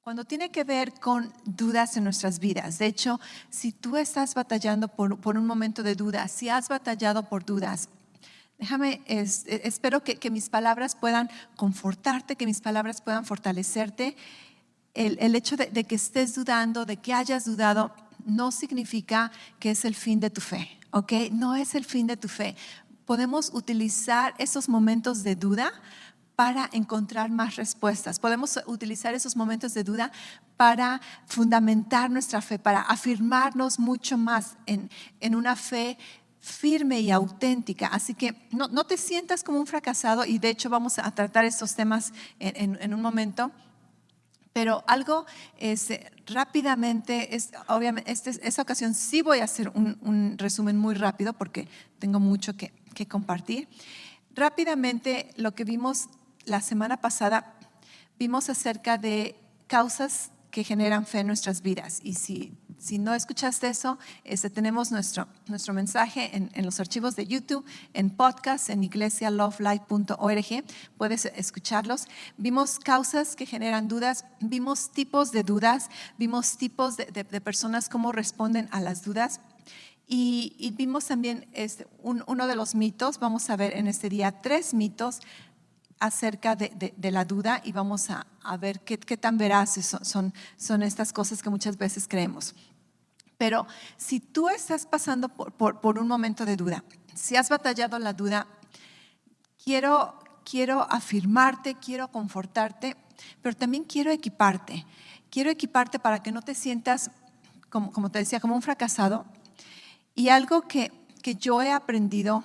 cuando tiene que ver con dudas en nuestras vidas. De hecho, si tú estás batallando por un momento de dudas, si has batallado por dudas, espero que mis palabras puedan confortarte, que mis palabras puedan fortalecerte. El hecho de que estés dudando, de que hayas dudado, no significa que es el fin de tu fe, ¿ok? No es el fin de tu fe. Podemos utilizar esos momentos de duda para encontrar más respuestas. Podemos utilizar esos momentos de duda para fundamentar nuestra fe, para afirmarnos mucho más en una fe firme y auténtica. Así que no te sientas como un fracasado, y de hecho vamos a tratar estos temas en un momento. Pero algo rápidamente, obviamente, esta ocasión sí voy a hacer un resumen muy rápido porque tengo mucho que compartir. Rápidamente, lo que vimos la semana pasada, vimos acerca de causas que generan fe en nuestras vidas. Y si no escuchaste eso, tenemos nuestro mensaje en los archivos de YouTube, en podcast, en iglesialovelife.org. Puedes escucharlos. Vimos causas que generan dudas, vimos tipos de dudas, vimos tipos de personas, cómo responden a las dudas. Y vimos también uno de los mitos. Vamos a ver en este día 3 mitos acerca de la duda, y vamos a ver qué tan veraces son estas cosas que muchas veces creemos. Pero si tú estás pasando por un momento de duda, si has batallado la duda, quiero afirmarte, quiero confortarte, pero también quiero equiparte. Quiero equiparte para que no te sientas, como te decía, como un fracasado. Y algo que yo he aprendido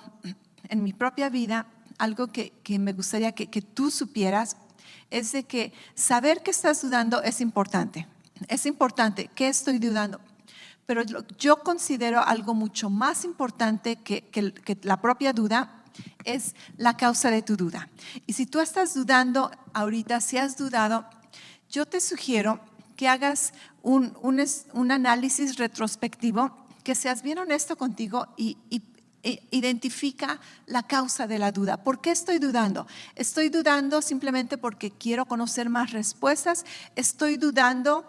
en mi propia vida, algo que me gustaría que tú supieras, es de que saber que estás dudando es importante. Es importante. ¿Qué estoy dudando? Pero yo considero algo mucho más importante que la propia duda es la causa de tu duda. Y si tú estás dudando ahorita, si has dudado, yo te sugiero que hagas un análisis retrospectivo, que seas bien honesto contigo y identifica la causa de la duda. ¿Por qué estoy dudando? ¿Estoy dudando simplemente porque quiero conocer más respuestas? ¿Estoy dudando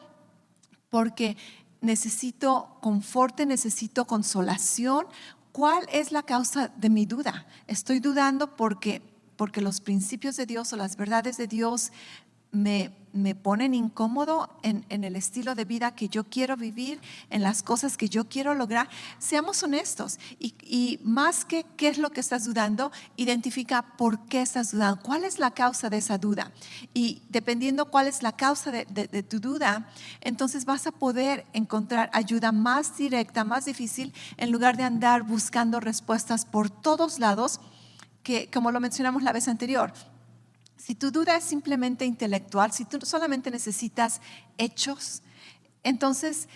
porque necesito confort, necesito consolación? ¿Cuál es la causa de mi duda? ¿Estoy dudando porque los principios de Dios o las verdades de Dios me ponen incómodo en el estilo de vida que yo quiero vivir, en las cosas que yo quiero lograr? Seamos honestos, y más que qué es lo que estás dudando, identifica por qué estás dudando, cuál es la causa de esa duda. Y dependiendo cuál es la causa de tu duda, entonces vas a poder encontrar ayuda más directa, más difícil, en lugar de andar buscando respuestas por todos lados, que como lo mencionamos la vez anterior. Si tu duda es simplemente intelectual, si tú solamente necesitas hechos, entonces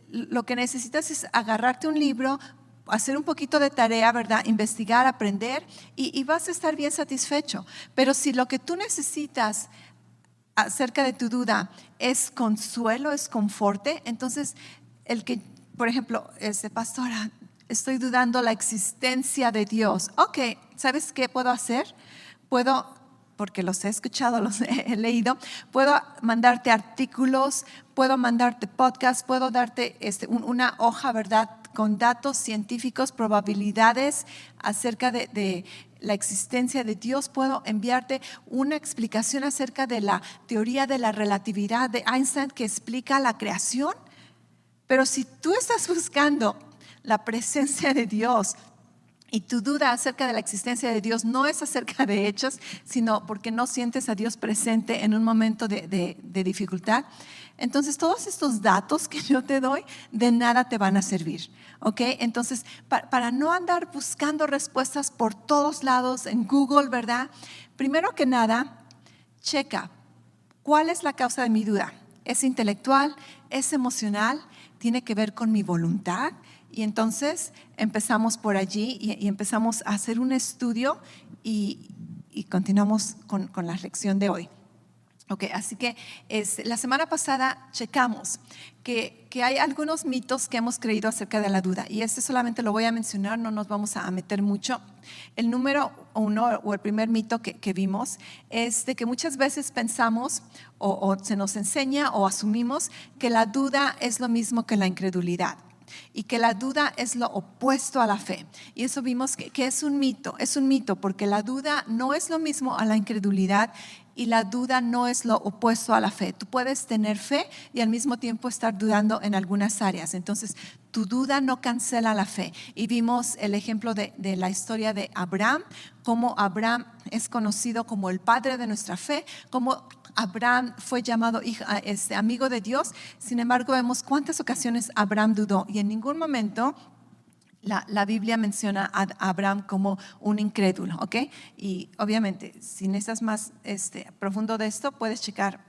lo que necesitas es agarrarte un libro, hacer un poquito de tarea, ¿verdad? Investigar, aprender, y vas a estar bien satisfecho. Pero si lo que tú necesitas acerca de tu duda es consuelo, es conforte, entonces por ejemplo, pastora, estoy dudando la existencia de Dios. Ok, ¿sabes qué puedo hacer? Porque los he escuchado, los he leído, puedo mandarte artículos, puedo mandarte podcasts, puedo darte una hoja, ¿verdad?, con datos científicos, probabilidades acerca de la existencia de Dios. Puedo enviarte una explicación acerca de la teoría de la relatividad de Einstein, que explica la creación. Pero si tú estás buscando la presencia de Dios, y tu duda acerca de la existencia de Dios no es acerca de hechos, sino porque no sientes a Dios presente en un momento de dificultad, entonces todos estos datos que yo te doy de nada te van a servir, ¿ok? Entonces, para no andar buscando respuestas por todos lados en Google, ¿verdad? Primero que nada, checa cuál es la causa de mi duda. ¿Es intelectual? ¿Es emocional? ¿Tiene que ver con mi voluntad? Y entonces empezamos por allí y empezamos a hacer un estudio y continuamos con la lección de hoy. Ok, así que la semana pasada checamos que hay algunos mitos que hemos creído acerca de la duda, y solamente lo voy a mencionar, no nos vamos a meter mucho. El número uno o el primer mito que vimos es de que muchas veces pensamos o se nos enseña o asumimos que la duda es lo mismo que la incredulidad, y que la duda es lo opuesto a la fe. Y eso vimos que es un mito porque la duda no es lo mismo a la incredulidad, y la duda no es lo opuesto a la fe. Tú puedes tener fe y al mismo tiempo estar dudando en algunas áreas. Entonces, tu duda no cancela la fe. Y vimos el ejemplo de la historia de Abraham, cómo Abraham es conocido como el padre de nuestra fe, cómo Abraham fue llamado amigo de Dios. Sin embargo, vemos cuántas ocasiones Abraham dudó, y en ningún momento la Biblia menciona a Abraham como un incrédulo, ¿ok? Y obviamente, si necesitas más profundo de esto, puedes checar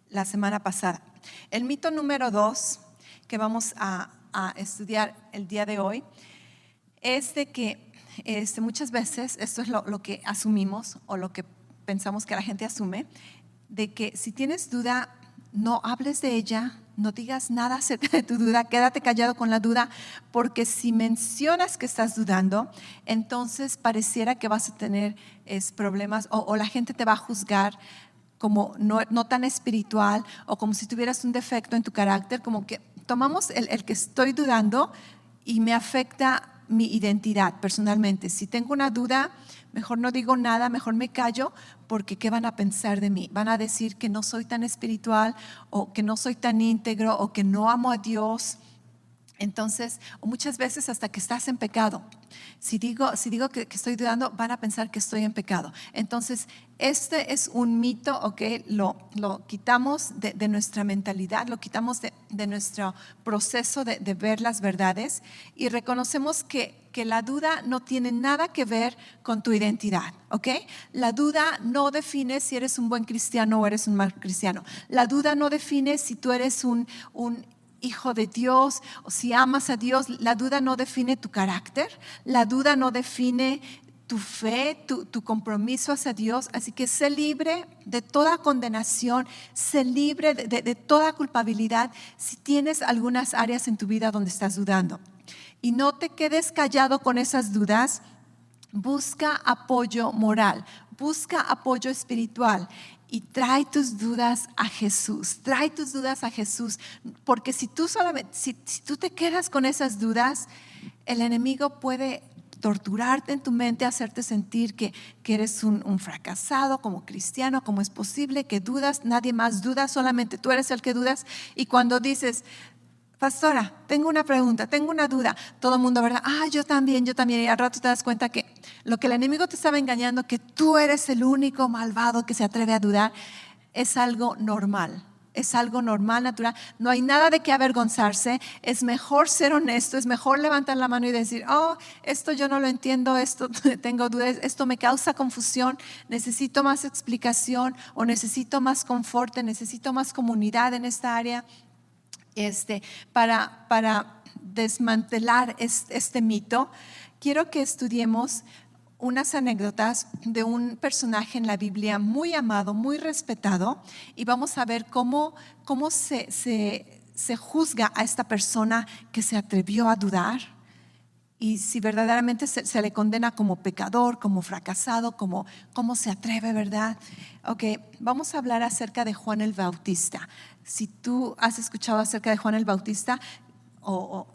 la semana pasada. El mito número 2 que vamos a estudiar el día de hoy es de que muchas veces, esto es lo que asumimos o lo que pensamos que la gente asume, de que si tienes duda, no hables de ella, no digas nada acerca de tu duda, quédate callado con la duda, porque si mencionas que estás dudando, entonces pareciera que vas a tener problemas, o la gente te va a juzgar como no tan espiritual, o como si tuvieras un defecto en tu carácter, como que tomamos el que estoy dudando y me afecta mi identidad personalmente. Si tengo una duda, mejor no digo nada, mejor me callo, porque ¿qué van a pensar de mí? Van a decir que no soy tan espiritual, o que no soy tan íntegro, o que no amo a Dios. Entonces, o muchas veces hasta que estás en pecado. Si digo que estoy dudando, van a pensar que estoy en pecado. Entonces, este es un mito, ¿ok? Lo quitamos de nuestra mentalidad, lo quitamos de nuestro proceso de ver las verdades, y reconocemos que la duda no tiene nada que ver con tu identidad, ¿ok? La duda no define si eres un buen cristiano o eres un mal cristiano. La duda no define si tú eres un hijo de Dios o si amas a Dios. La duda no define tu carácter, la duda no define tu fe, tu compromiso hacia Dios. Así que sé libre de toda condenación, sé libre de toda culpabilidad si tienes algunas áreas en tu vida donde estás dudando. Y no te quedes callado con esas dudas. Busca apoyo moral, busca apoyo espiritual, y trae tus dudas a Jesús. Trae tus dudas a Jesús, porque si tú te quedas con esas dudas, el enemigo puede torturarte en tu mente, hacerte sentir que eres un fracasado como cristiano. ¿Cómo es posible que dudas? Nadie más duda, solamente tú eres el que dudas. Y cuando dices: pastora, tengo una pregunta, tengo una duda, todo el mundo, ¿verdad? Yo también. Y al rato te das cuenta que lo que el enemigo te estaba engañando, que tú eres el único malvado que se atreve a dudar, es algo normal. Es algo normal, natural. No hay nada de qué avergonzarse. Es mejor ser honesto, es mejor levantar la mano y decir: esto yo no lo entiendo, esto tengo dudas, esto me causa confusión, necesito más explicación, o necesito más confort, necesito más comunidad en esta área. Para desmantelar este mito, quiero que estudiemos unas anécdotas de un personaje en la Biblia muy amado, muy respetado, y vamos a ver cómo se juzga a esta persona que se atrevió a dudar, y si verdaderamente se le condena como pecador, como fracasado, como se atreve, ¿verdad? Ok, vamos a hablar acerca de Juan el Bautista. Si tú has escuchado acerca de Juan el Bautista o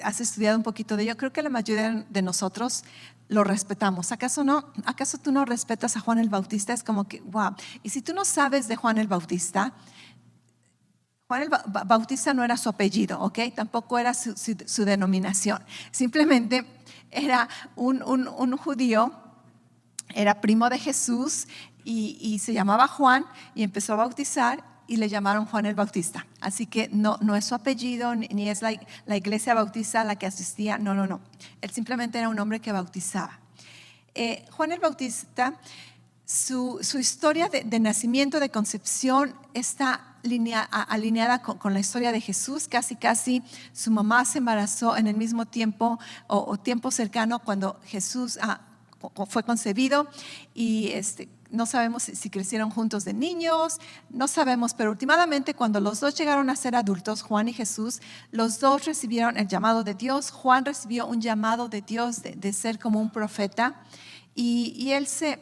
has estudiado un poquito de ello, creo que la mayoría de nosotros lo respetamos. ¿Acaso no? ¿Acaso tú no respetas a Juan el Bautista? Es como que, wow. Y si tú no sabes de Juan el Bautista, Juan el Bautista no era su apellido, ¿ok? Tampoco era su denominación. Simplemente era un judío, era primo de Jesús, y se llamaba Juan, y empezó a bautizar y le llamaron Juan el Bautista. Así que no es su apellido, ni es la iglesia bautista a la que asistía. No. Él simplemente era un hombre que bautizaba. Juan el Bautista, su historia de nacimiento, de concepción, está alineada con la historia de Jesús. Casi su mamá se embarazó en el mismo tiempo o tiempo cercano cuando Jesús fue concebido, y no sabemos si crecieron juntos de niños, no sabemos, pero últimamente cuando los dos llegaron a ser adultos, Juan y Jesús, los dos recibieron el llamado de Dios. Juan recibió un llamado de Dios de ser como un profeta y él se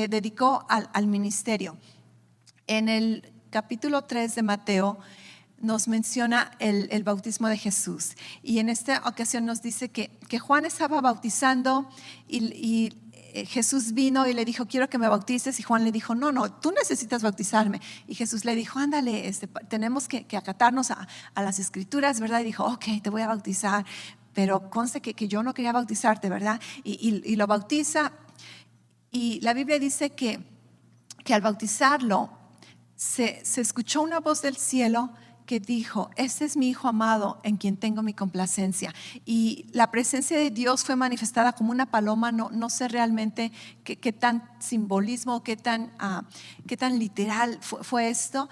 dedicó al ministerio. En el capítulo 3 de Mateo nos menciona el bautismo de Jesús y en esta ocasión nos dice que Juan estaba bautizando y Jesús vino y le dijo, quiero que me bautices, y Juan le dijo, no, tú necesitas bautizarme, y Jesús le dijo, ándale, tenemos que acatarnos a las escrituras, ¿verdad? Y dijo, ok, te voy a bautizar, pero conste que yo no quería bautizarte, ¿verdad? Y lo bautiza, y la Biblia dice que al bautizarlo se escuchó una voz del cielo que dijo, este es mi Hijo amado en quien tengo mi complacencia. Y la presencia de Dios fue manifestada como una paloma. No sé realmente qué tan simbolismo, qué tan literal fue esto.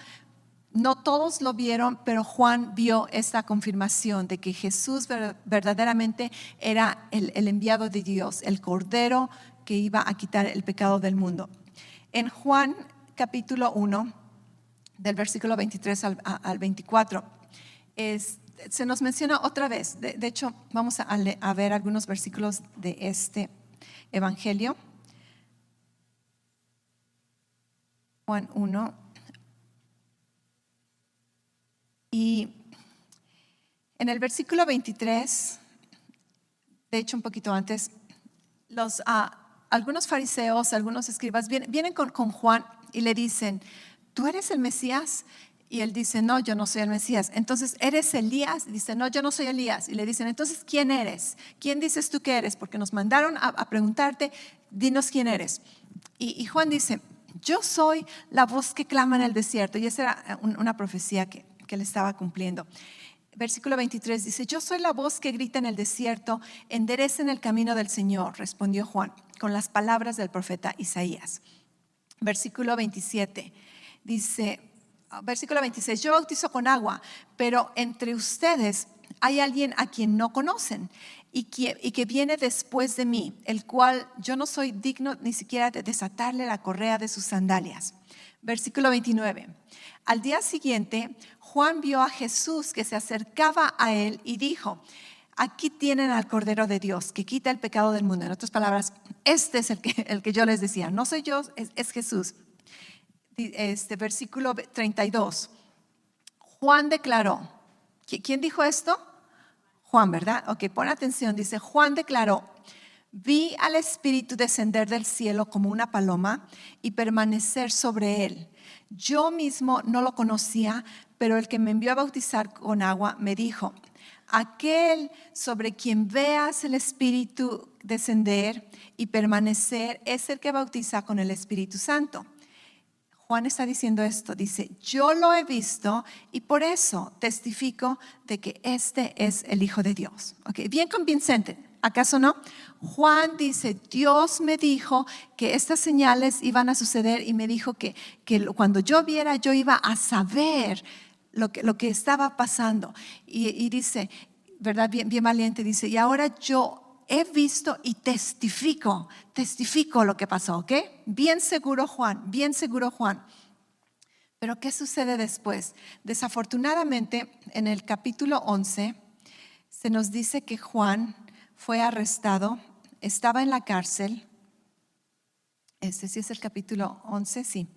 No todos lo vieron, pero Juan vio esta confirmación de que Jesús verdaderamente era el enviado de Dios, el Cordero que iba a quitar el pecado del mundo. En Juan capítulo 1, del versículo 23 al 24, se nos menciona otra vez. De hecho, vamos a ver algunos versículos de este evangelio. Juan 1. Y en el versículo 23, de hecho un poquito antes, algunos fariseos, algunos escribas vienen con Juan y le dicen, ¿tú eres el Mesías? Y él dice, no, yo no soy el Mesías. Entonces, ¿eres Elías? Y dice, no, yo no soy Elías. Y le dicen, entonces, ¿quién eres? ¿Quién dices tú que eres? Porque nos mandaron a preguntarte, dinos quién eres. Y Juan dice, yo soy la voz que clama en el desierto. Y esa era una profecía que él estaba cumpliendo. Versículo 23 dice, yo soy la voz que grita en el desierto, enderecen el camino del Señor, respondió Juan, con las palabras del profeta Isaías. Versículo 27 dice, versículo 26, yo bautizo con agua, pero entre ustedes hay alguien a quien no conocen y que viene después de mí, el cual yo no soy digno ni siquiera de desatarle la correa de sus sandalias. Versículo 29, al día siguiente Juan vio a Jesús que se acercaba a él y dijo, aquí tienen al Cordero de Dios que quita el pecado del mundo. En otras palabras, este es el que yo les decía, no soy yo, es Jesús. Versículo 32, Juan declaró, ¿quién dijo esto? Juan, ¿verdad? Ok, pon atención, dice, Juan declaró, vi al Espíritu descender del cielo como una paloma y permanecer sobre él. Yo mismo no lo conocía, pero el que me envió a bautizar con agua me dijo, aquel sobre quien veas el Espíritu descender y permanecer es el que bautiza con el Espíritu Santo. Juan está diciendo esto, dice, yo lo he visto y por eso testifico de que este es el Hijo de Dios. Okay, bien convincente, ¿acaso no? Juan dice, Dios me dijo que estas señales iban a suceder y me dijo que cuando yo viera yo iba a saber lo que estaba pasando. Y dice, ¿verdad? Bien valiente, dice, y ahora yo he visto y testifico lo que pasó, ¿ok? Bien seguro Juan. Pero ¿qué sucede después? Desafortunadamente, en el capítulo 11, se nos dice que Juan fue arrestado, estaba en la cárcel. Sí es el capítulo 11, sí.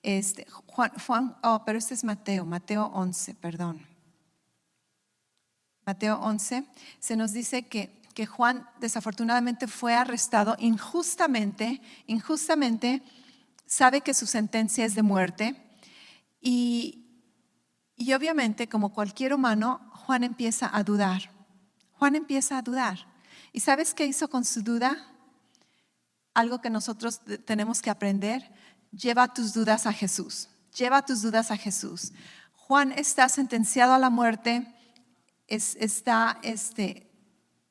Pero este es Mateo 11, perdón. Mateo 11, se nos dice que Juan desafortunadamente fue arrestado injustamente, sabe que su sentencia es de muerte y obviamente como cualquier humano, Juan empieza a dudar. ¿Y sabes qué hizo con su duda? Algo que nosotros tenemos que aprender, lleva tus dudas a Jesús. Juan está sentenciado a la muerte, está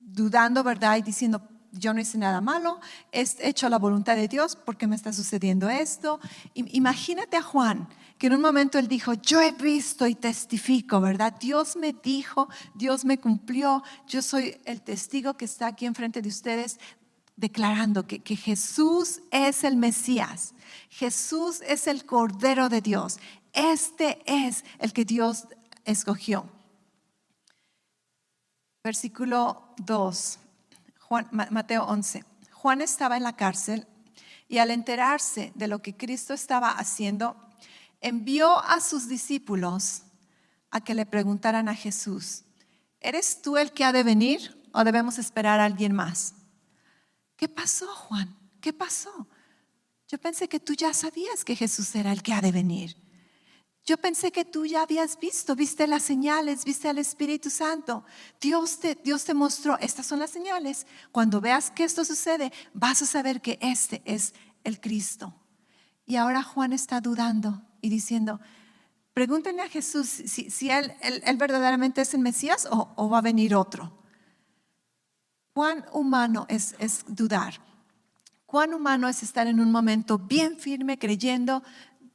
dudando, ¿verdad? Y diciendo, yo no hice nada malo, he hecho la voluntad de Dios, ¿por qué me está sucediendo esto? Imagínate a Juan, que en un momento él dijo, yo he visto y testifico, ¿verdad? Dios me dijo, Dios me cumplió, yo soy el testigo que está aquí enfrente de ustedes. declarando que Jesús es el Mesías, Jesús es el Cordero de Dios, este es el que Dios escogió. Versículo 2, Mateo 11. Juan estaba en la cárcel y al enterarse de lo que Cristo estaba haciendo, envió a sus discípulos a que le preguntaran a Jesús: ¿eres tú el que ha de venir o debemos esperar a alguien más? ¿Qué pasó, Juan? ¿Qué pasó? Yo pensé que tú ya sabías que Jesús era el que ha de venir. Yo pensé que tú ya habías viste las señales, viste al Espíritu Santo. Dios te mostró, estas son las señales. Cuando veas que esto sucede, vas a saber que este es el Cristo. Y ahora Juan está dudando y diciendo: pregúntenle a Jesús si él verdaderamente es el Mesías o va a venir otro. ¿Cuán humano es dudar? ¿Cuán humano es estar en un momento bien firme, creyendo,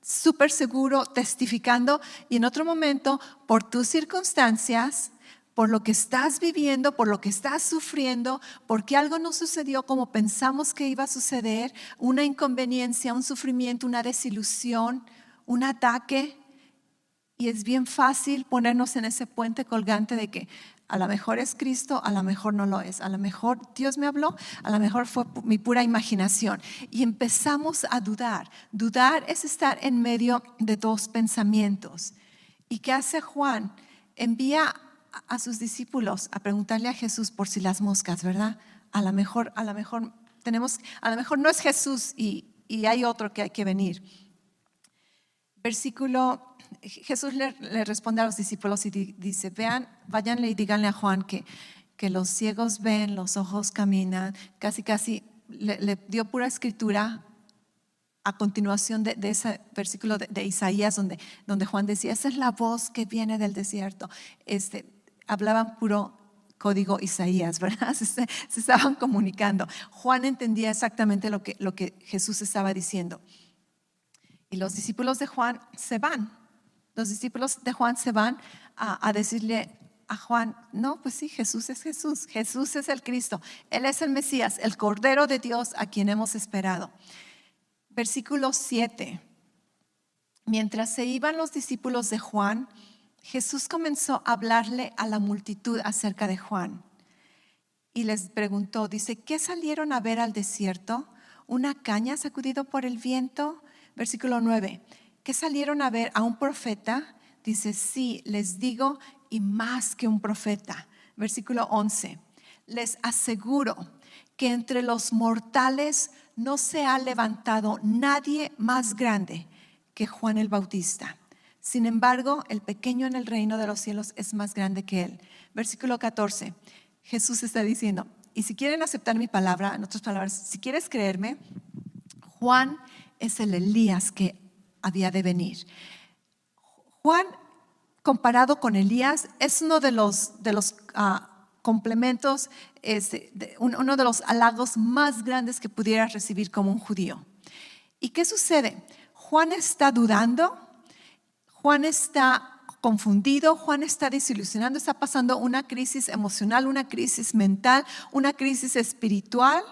súper seguro, testificando, y en otro momento, por tus circunstancias, por lo que estás viviendo, por lo que estás sufriendo, porque algo no sucedió como pensamos que iba a suceder, una inconveniencia, un sufrimiento, una desilusión, un ataque? Y es bien fácil ponernos en ese puente colgante de que a lo mejor es Cristo, a lo mejor no lo es, a lo mejor Dios me habló, a lo mejor fue mi pura imaginación. Y empezamos a dudar. Dudar es estar en medio de dos pensamientos. ¿Y qué hace Juan? Envía a sus discípulos a preguntarle a Jesús por si las moscas, ¿verdad? A lo mejor no es Jesús y hay otro que hay que venir. Jesús le responde a los discípulos y dice: váyanle y díganle a Juan que los ciegos ven, los ojos caminan. Casi le dio pura escritura a continuación de ese versículo de Isaías donde Juan decía: esa es la voz que viene del desierto. Hablaban puro código Isaías, ¿verdad? Se estaban comunicando. Juan entendía exactamente lo que Jesús estaba diciendo. Y los discípulos de Juan se van. Los discípulos de Juan se van a decirle a Juan: no, pues sí, Jesús es Jesús. Jesús es el Cristo. Él es el Mesías, el Cordero de Dios a quien hemos esperado. Versículo 7. Mientras se iban los discípulos de Juan, Jesús comenzó a hablarle a la multitud acerca de Juan. Y les preguntó, dice: ¿qué salieron a ver al desierto? ¿Una caña sacudida por el viento? Versículo 9, ¿qué salieron a ver? ¿A un profeta? Dice: sí, les digo, y más que un profeta. Versículo 11, les aseguro que entre los mortales no se ha levantado nadie más grande que Juan el Bautista. Sin embargo, el pequeño en el reino de los cielos es más grande que él. Versículo 14, Jesús está diciendo: y si quieren aceptar mi palabra, en otras palabras, si quieres creerme, Juan es el Elías que había de venir. Juan, comparado con Elías, es uno de los complementos, uno de los halagos más grandes que pudieras recibir como un judío. ¿Y qué sucede? Juan está dudando, Juan está confundido, Juan está desilusionando, está pasando una crisis emocional, una crisis mental, una crisis espiritual.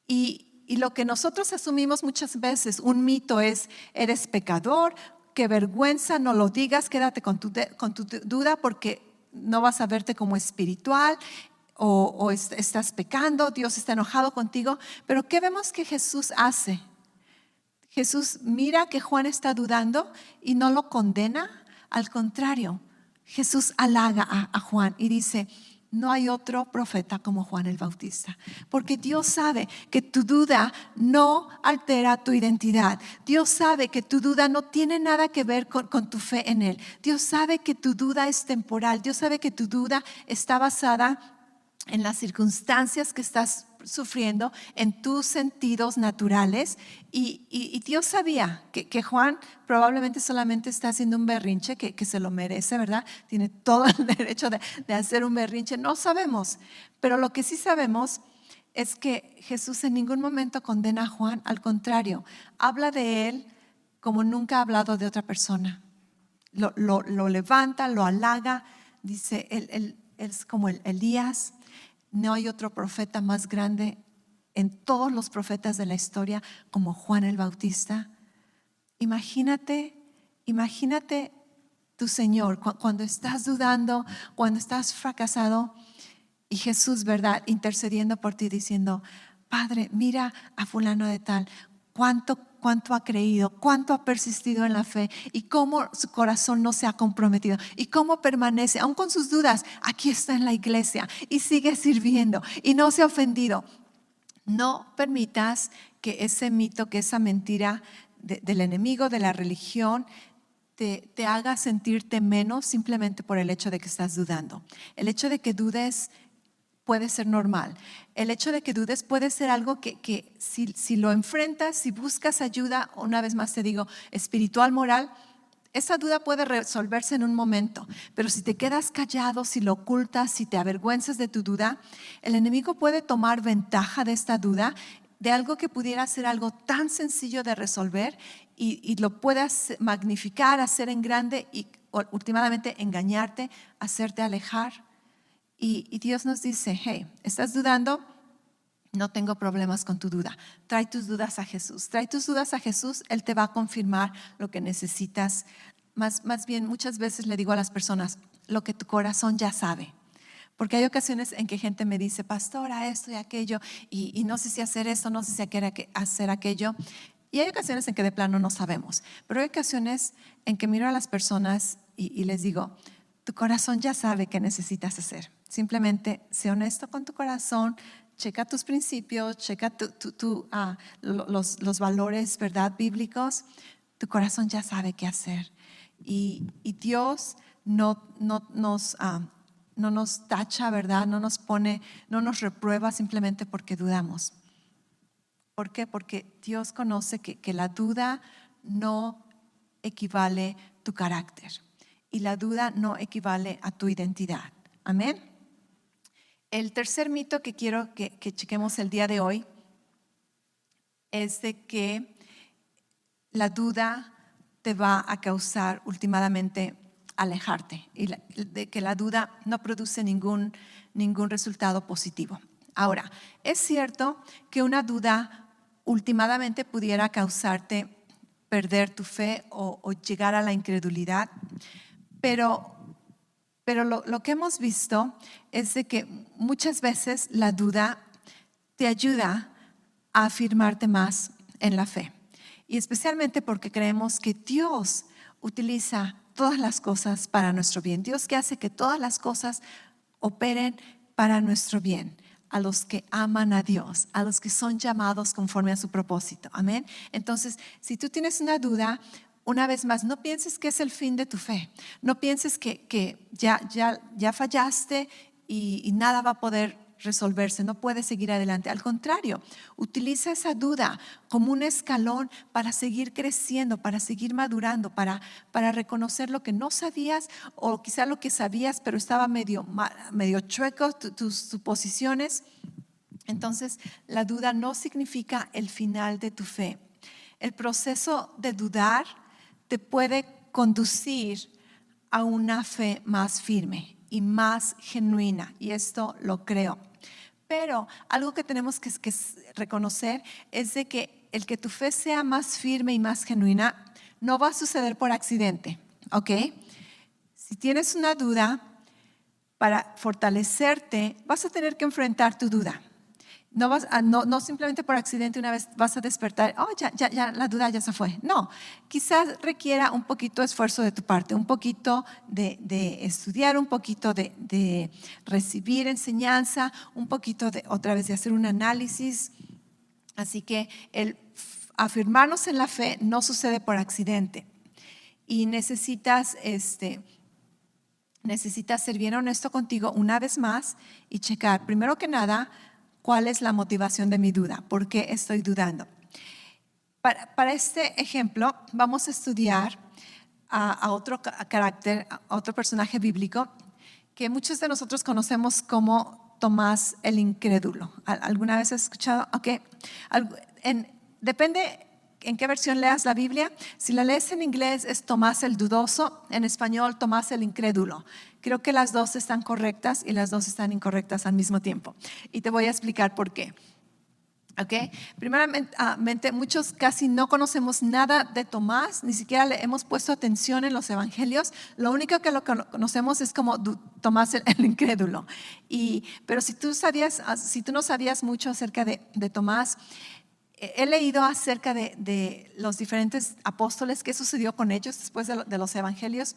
Y lo que nosotros asumimos muchas veces, un mito es: eres pecador, qué vergüenza, no lo digas, quédate con tu duda porque no vas a verte como espiritual, o estás pecando, Dios está enojado contigo. Pero ¿qué vemos que Jesús hace? Jesús mira que Juan está dudando y no lo condena, al contrario, Jesús halaga a Juan y dice: no hay otro profeta como Juan el Bautista, porque Dios sabe que tu duda no altera tu identidad. Dios sabe que tu duda no tiene nada que ver con tu fe en Él. Dios sabe que tu duda es temporal. Dios sabe que tu duda está basada en las circunstancias que estás sufriendo, en tus sentidos naturales. Y Dios sabía que Juan probablemente solamente está haciendo un berrinche, que se lo merece, ¿verdad? Tiene todo el derecho de hacer un berrinche. No sabemos, pero lo que sí sabemos es que Jesús en ningún momento condena a Juan. Al contrario, habla de él como nunca ha hablado de otra persona. Lo levanta, lo halaga. Dice: él es como el Elías. No hay otro profeta más grande en todos los profetas de la historia, como Juan el Bautista. Imagínate tu Señor cuando estás dudando, cuando estás fracasado, y Jesús, ¿verdad?, intercediendo por ti, diciendo: Padre, mira a fulano de tal, cuánto ha creído, cuánto ha persistido en la fe, y cómo su corazón no se ha comprometido, y cómo permanece, aún con sus dudas, aquí está en la iglesia, y sigue sirviendo, y no se ha ofendido. No permitas que ese mito, que esa mentira del enemigo, de la religión, te haga sentirte menos simplemente por el hecho de que estás dudando. El hecho de que dudes puede ser normal. El hecho de que dudes puede ser algo que si lo enfrentas, si buscas ayuda, una vez más te digo, espiritual, moral, esa duda puede resolverse en un momento. Pero si te quedas callado, si lo ocultas, si te avergüenzas de tu duda, el enemigo puede tomar ventaja de esta duda, de algo que pudiera ser algo tan sencillo de resolver, y lo puedas magnificar, hacer en grande y últimamente engañarte, hacerte alejar. Y Dios nos dice: hey, ¿estás dudando? No tengo problemas con tu duda. Trae tus dudas a Jesús. Trae tus dudas a Jesús. Él te va a confirmar lo que necesitas. Más bien, muchas veces le digo a las personas lo que tu corazón ya sabe. Porque hay ocasiones en que gente me dice: pastora, esto y aquello, y no sé si hacer esto, no sé si hacer aquello. Y hay ocasiones en que de plano no sabemos. Pero hay ocasiones en que miro a las personas y les digo: tu corazón ya sabe qué necesitas hacer. Simplemente sé honesto con tu corazón, checa tus principios, checa los valores, ¿verdad?, bíblicos. Tu corazón ya sabe qué hacer. Y Dios no nos tacha, ¿verdad? No nos reprueba simplemente porque dudamos. ¿Por qué? Porque Dios conoce que la duda no equivale a tu carácter, y la duda no equivale a tu identidad. Amén. El tercer mito que quiero que chequemos el día de hoy es de que la duda te va a causar últimamente alejarte, y de que la duda no produce ningún resultado positivo. Ahora, es cierto que una duda últimamente pudiera causarte perder tu fe o llegar a la incredulidad, pero lo que hemos visto es de que muchas veces la duda te ayuda a afirmarte más en la fe. Y especialmente porque creemos que Dios utiliza todas las cosas para nuestro bien. Dios, que hace que todas las cosas operen para nuestro bien, a los que aman a Dios, a los que son llamados conforme a su propósito. Amén. Entonces, si tú tienes una duda, una vez más, no pienses que es el fin de tu fe. No pienses que ya fallaste y nada va a poder resolverse, no puedes seguir adelante. Al contrario, utiliza esa duda como un escalón para seguir creciendo, para seguir madurando, para reconocer lo que no sabías, o quizá lo que sabías pero estaba medio chueco tus suposiciones. Entonces, la duda no significa el final de tu fe. El proceso de dudar te puede conducir a una fe más firme y más genuina, y esto lo creo. Pero algo que tenemos que reconocer es de que el que tu fe sea más firme y más genuina no va a suceder por accidente, ¿ok? Si tienes una duda, para fortalecerte vas a tener que enfrentar tu duda. No simplemente por accidente una vez vas a despertar, ya la duda ya se fue. No, quizás requiera un poquito de esfuerzo de tu parte, un poquito de estudiar, un poquito de recibir enseñanza, un poquito otra vez de hacer un análisis. Así que el afirmarnos en la fe no sucede por accidente, y necesitas ser bien honesto contigo una vez más y checar, primero que nada, ¿cuál es la motivación de mi duda? ¿Por qué estoy dudando? Para este ejemplo, vamos a estudiar a otro carácter, a otro personaje bíblico que muchos de nosotros conocemos como Tomás el incrédulo. ¿Alguna vez has escuchado? Okay. Depende en qué versión leas la Biblia. Si la lees en inglés es Tomás el dudoso, en español Tomás el incrédulo. Creo que las dos están correctas y las dos están incorrectas al mismo tiempo. Y te voy a explicar por qué. ¿Ok? Primeramente, muchos casi no conocemos nada de Tomás, ni siquiera le hemos puesto atención en los evangelios. Lo único que lo conocemos es como Tomás el incrédulo. Pero si tú no sabías mucho acerca de Tomás, he leído acerca de los diferentes apóstoles, qué sucedió con ellos después de los evangelios,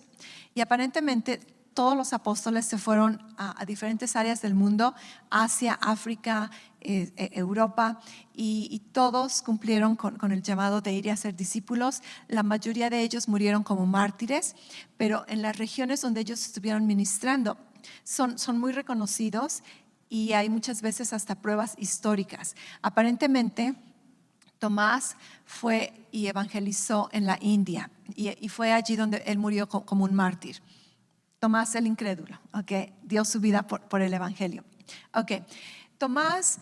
y aparentemente todos los apóstoles se fueron a diferentes áreas del mundo, Asia, África, Europa, y todos cumplieron con el llamado de ir y hacer discípulos. La mayoría de ellos murieron como mártires, pero en las regiones donde ellos estuvieron ministrando son muy reconocidos, y hay muchas veces hasta pruebas históricas. Aparentemente, Tomás fue y evangelizó en la India, y fue allí donde él murió como un mártir. Tomás el incrédulo, ¿ok? Dio su vida por el evangelio. Ok, Tomás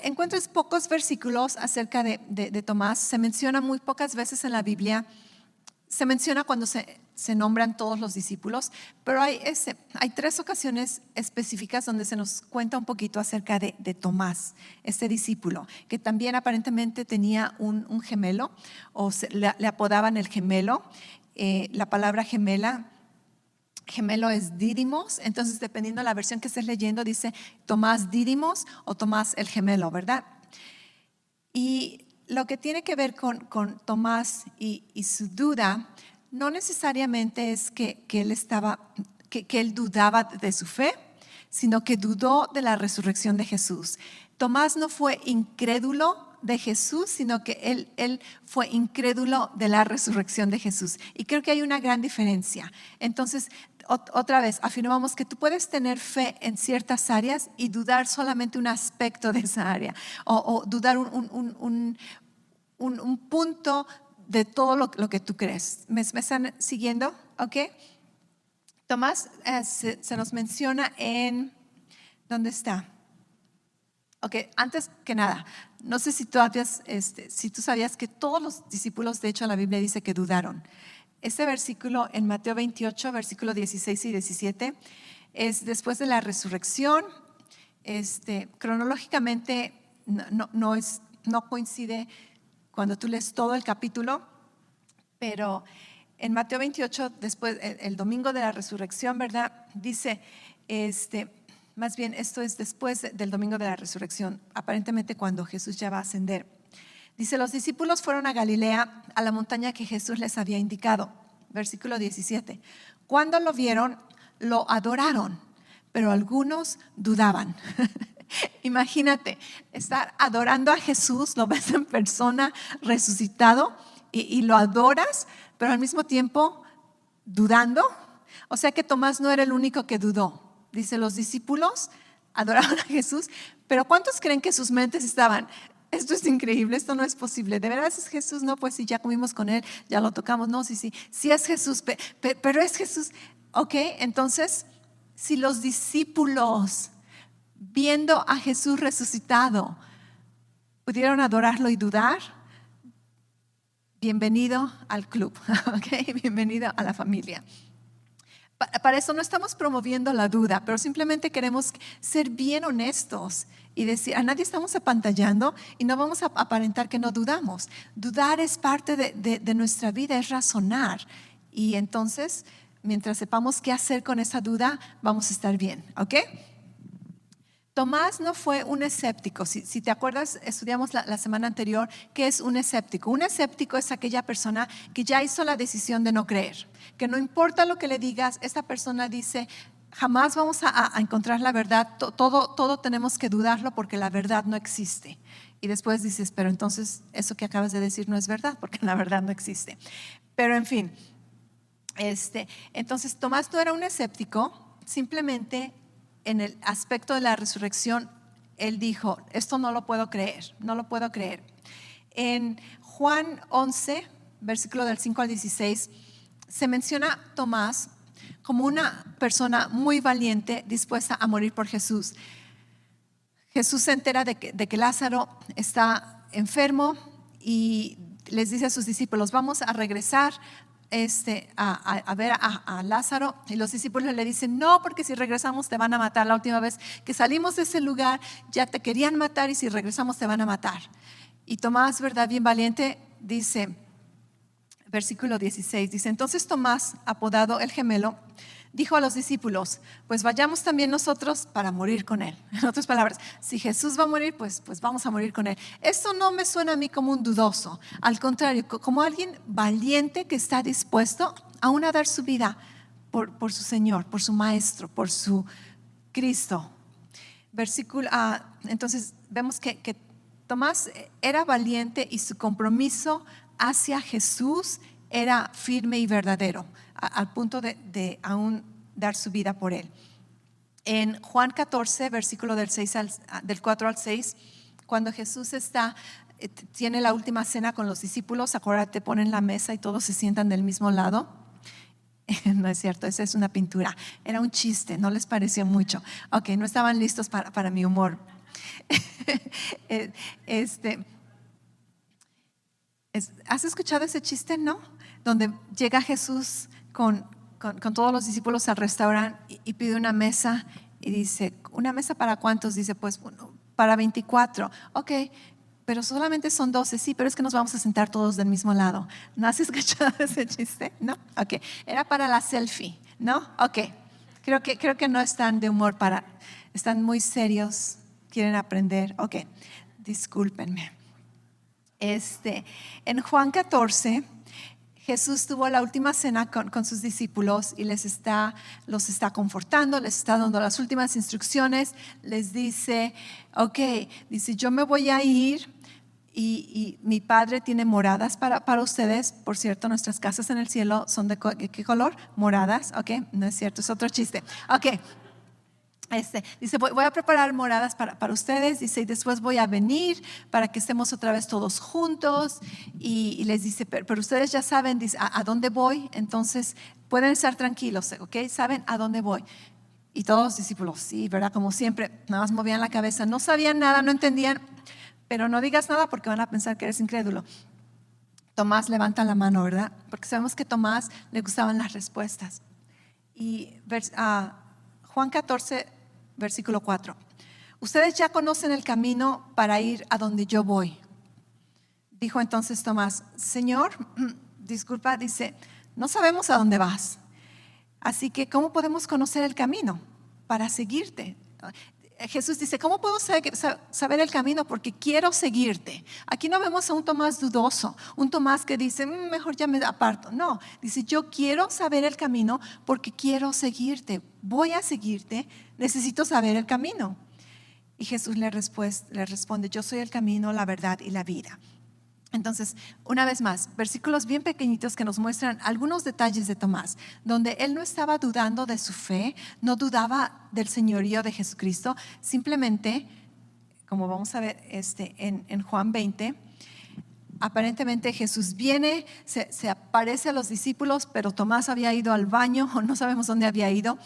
encuentras pocos versículos acerca de Tomás. Se menciona muy pocas veces en la Biblia. Se menciona cuando se nombran todos los discípulos, pero hay 3 ocasiones específicas donde se nos cuenta un poquito acerca de Tomás, este discípulo, que también aparentemente tenía un gemelo, o le apodaban el gemelo. La palabra gemelo es Dídimos, entonces dependiendo de la versión que estés leyendo dice Tomás Dídimos o Tomás el gemelo, ¿verdad? Y lo que tiene que ver con Tomás y su duda no necesariamente es que él dudaba de su fe, sino que dudó de la resurrección de Jesús. Tomás no fue incrédulo de Jesús, sino que él fue incrédulo de la resurrección de Jesús. Y creo que hay una gran diferencia. Entonces, otra vez, afirmamos que tú puedes tener fe en ciertas áreas y dudar solamente un aspecto de esa área, o dudar un punto de todo lo que tú crees. ¿Me están siguiendo? ¿Ok? Tomás se nos menciona en... ¿Dónde está? Ok, antes que nada, no sé si tú sabías que todos los discípulos, de hecho, la Biblia dice que dudaron. Este versículo en Mateo 28, versículo 16 y 17, es después de la resurrección. Cronológicamente no coincide cuando tú lees todo el capítulo, pero en Mateo 28, después, el domingo de la resurrección, ¿verdad? Dice, más bien esto es después del domingo de la resurrección, aparentemente cuando Jesús ya va a ascender. Dice, los discípulos fueron a Galilea, a la montaña que Jesús les había indicado. Versículo 17. Cuando lo vieron, lo adoraron, pero algunos dudaban. Imagínate, estar adorando a Jesús, lo ves en persona, resucitado, y lo adoras, pero al mismo tiempo dudando. O sea que Tomás no era el único que dudó. Dice, los discípulos adoraban a Jesús, pero ¿cuántos creen que sus mentes estaban? Esto es increíble, esto no es posible. ¿De veras es Jesús? No, pues sí, ya comimos con él, ya lo tocamos. No, sí es Jesús, pero es Jesús. Ok, entonces, si los discípulos, viendo a Jesús resucitado, pudieron adorarlo y dudar, bienvenido al club, ok, bienvenido a la familia. Para eso no estamos promoviendo la duda, pero simplemente queremos ser bien honestos y decir, a nadie estamos apantallando y no vamos a aparentar que no dudamos. Dudar es parte de nuestra vida, es razonar. Y entonces, mientras sepamos qué hacer con esa duda, vamos a estar bien, ¿ok? Tomás no fue un escéptico. Si te acuerdas, estudiamos la semana anterior qué es un escéptico. Un escéptico es aquella persona que ya hizo la decisión de no creer, que no importa lo que le digas, esta persona dice, jamás vamos a encontrar la verdad, todo tenemos que dudarlo porque la verdad no existe. Y después dices, pero entonces eso que acabas de decir no es verdad porque la verdad no existe. Pero en fin, entonces Tomás no era un escéptico, simplemente en el aspecto de la resurrección, él dijo, esto no lo puedo creer, no lo puedo creer. En Juan 11, versículo del 5 al 16, se menciona a Tomás como una persona muy valiente, dispuesta a morir por Jesús. Jesús se entera de que Lázaro está enfermo y les dice a sus discípulos, vamos a regresar a ver a Lázaro, y los discípulos le dicen, no, porque si regresamos te van a matar. La última vez que salimos de ese lugar ya te querían matar y si regresamos te van a matar. Y Tomás, ¿verdad? Bien valiente, dice, versículo 16, dice, entonces Tomás, apodado el gemelo, dijo a los discípulos, pues vayamos también nosotros para morir con él. En otras palabras, si Jesús va a morir, pues vamos a morir con él. Esto no me suena a mí como un dudoso, al contrario, como alguien valiente que está dispuesto aún a dar su vida por su Señor, por su Maestro, por su Cristo. Entonces vemos que Tomás era valiente y su compromiso hacia Jesús era firme y verdadero, al punto de aún dar su vida por él. En Juan 14, versículo del 4 al 6, cuando Jesús tiene la última cena con los discípulos, acuérdate, ponen la mesa y todos se sientan del mismo lado. No es cierto, esa es una pintura, era un chiste, no les pareció mucho. Ok, no estaban listos para mi humor. ¿Has escuchado ese chiste, no? Donde llega Jesús con todos los discípulos al restaurante y pide una mesa y dice, ¿una mesa para cuántos? Dice, pues para 24. Ok, pero solamente son 12. Sí, pero es que nos vamos a sentar todos del mismo lado. ¿No has escuchado ese chiste? No. Ok, era para la selfie, ¿no? Ok, creo que no están de humor están muy serios, quieren aprender. Ok, discúlpenme. En Juan 14, Jesús tuvo la última cena con sus discípulos y los está confortando, les está dando las últimas instrucciones. Les dice, ok, dice, yo me voy a ir y mi Padre tiene moradas para ustedes. Por cierto, nuestras casas en el cielo son ¿de qué color? Moradas. Ok, no es cierto, es otro chiste. Ok. Dice, voy a preparar moradas para ustedes, dice, y después voy a venir para que estemos otra vez todos juntos, y les dice, pero ustedes ya saben, dice, a dónde voy, entonces pueden estar tranquilos, ¿ok? Saben a dónde voy. Y todos los discípulos, sí, ¿verdad? Como siempre, nada más movían la cabeza, no sabían nada, no entendían, pero no digas nada porque van a pensar que eres incrédulo. Tomás levanta la mano, ¿verdad? Porque sabemos que a Tomás le gustaban las respuestas. Y Juan 14, versículo 4. Ustedes ya conocen el camino para ir a donde yo voy. Dijo entonces Tomás, Señor, disculpa, dice, no sabemos a dónde vas. Así que, ¿cómo podemos conocer el camino para seguirte? Jesús dice, ¿cómo puedo saber el camino? Porque quiero seguirte. Aquí no vemos a un Tomás dudoso, un Tomás que dice, mejor ya me aparto. No, dice, yo quiero saber el camino porque quiero seguirte. Voy a seguirte, necesito saber el camino. Y Jesús le responde, yo soy el camino, la verdad y la vida. Entonces, una vez más, versículos bien pequeñitos que nos muestran algunos detalles de Tomás, donde él no estaba dudando de su fe, no dudaba del señorío de Jesucristo, simplemente, como vamos a ver en Juan 20, aparentemente Jesús viene, se aparece a los discípulos, pero Tomás había ido al baño, o no sabemos dónde había ido.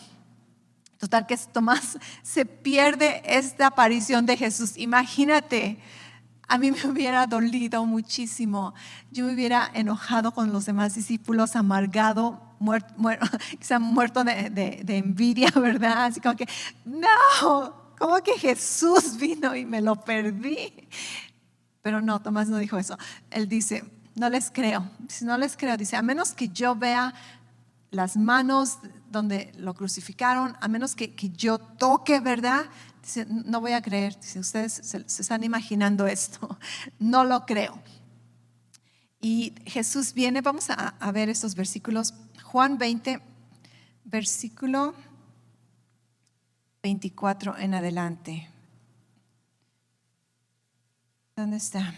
Total que Tomás se pierde esta aparición de Jesús. Imagínate. A mí me hubiera dolido muchísimo. Yo me hubiera enojado con los demás discípulos, amargado, quizá muerto de envidia, ¿verdad? Así como que, no, como que Jesús vino y me lo perdí. Pero no, Tomás no dijo eso. Él dice, no les creo. Si no les creo, dice, a menos que yo vea las manos donde lo crucificaron, a menos que yo toque, ¿verdad? Dice, no voy a creer. Dice, ustedes se están imaginando esto. No lo creo. Y Jesús viene, vamos a ver estos versículos. Juan 20, versículo 24 en adelante. ¿Dónde está?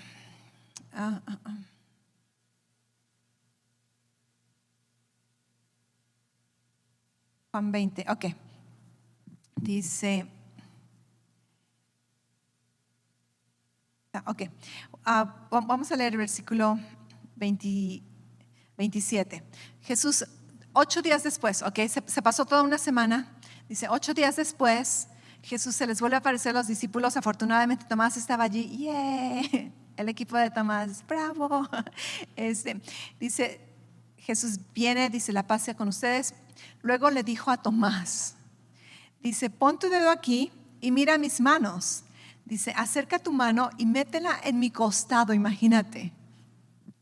Juan 20, ok. Dice, ok, vamos a leer el versículo 27. Jesús, 8 días después, ok, se pasó toda una semana. Dice, 8 días después, Jesús se les vuelve a aparecer a los discípulos. Afortunadamente Tomás estaba allí. ¡Yeah! El equipo de Tomás, bravo. Dice, Jesús viene, dice, la paz sea con ustedes. Luego le dijo a Tomás, dice, pon tu dedo aquí y mira mis manos. Dice, acerca tu mano y métela en mi costado, imagínate.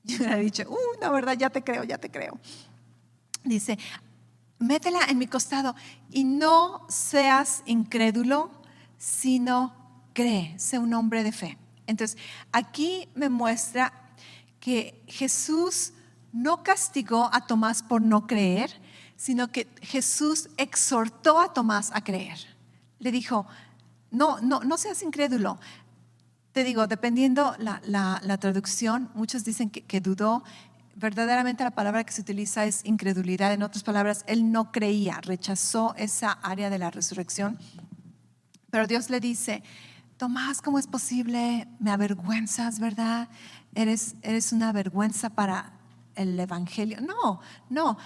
Yo le he dicho, la verdad, ya te creo. Dice, métela en mi costado y no seas incrédulo, sino cree, sé un hombre de fe. Entonces, aquí me muestra que Jesús no castigó a Tomás por no creer, sino que Jesús exhortó a Tomás a creer. Le dijo, no seas incrédulo. Te digo, dependiendo la traducción, muchos dicen que dudó. Verdaderamente la palabra que se utiliza es incredulidad. En otras palabras, él no creía, rechazó esa área de la resurrección. Pero Dios le dice, Tomás, ¿cómo es posible? Me avergüenzas, ¿verdad? Eres una vergüenza para el evangelio. No.